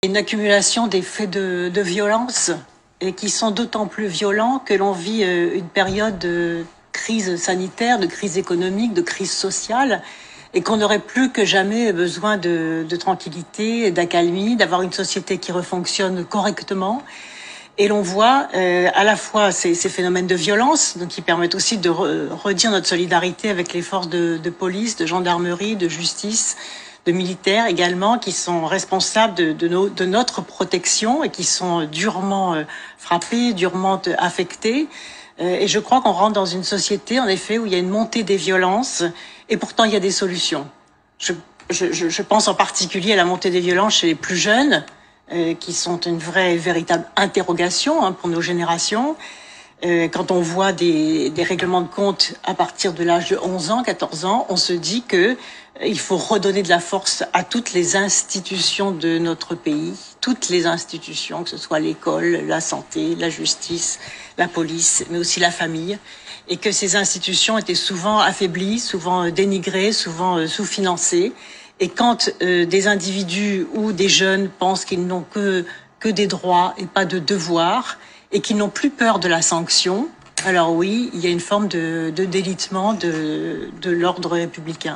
Une accumulation des faits de violence et qui sont d'autant plus violents que l'on vit une période de crise sanitaire, de crise économique, de crise sociale, et qu'on aurait plus que jamais besoin de tranquillité, d'accalmie, d'avoir une société qui refonctionne correctement. Et l'on voit à la fois ces phénomènes de violence, donc qui permettent aussi de redire notre solidarité avec les forces de police, de gendarmerie, de justice, de militaires également, qui sont responsables de notre protection et qui sont durement frappés, durement affectés. Et je crois qu'on rentre dans une société, en effet, où il y a une montée des violences, et pourtant il y a des solutions. Je pense en particulier à la montée des violences chez les plus jeunes, qui sont une vraie et véritable interrogation pour nos générations. Quand on voit des règlements de compte à partir de l'âge de 11 ans, 14 ans, on se dit que il faut redonner de la force à toutes les institutions de notre pays, toutes les institutions, que ce soit l'école, la santé, la justice, la police, mais aussi la famille, et que ces institutions étaient souvent affaiblies, souvent dénigrées, souvent sous-financées. Et quand des individus ou des jeunes pensent qu'ils n'ont que des droits et pas de devoirs, et qui n'ont plus peur de la sanction, alors oui, il y a une forme de délitement de l'ordre républicain.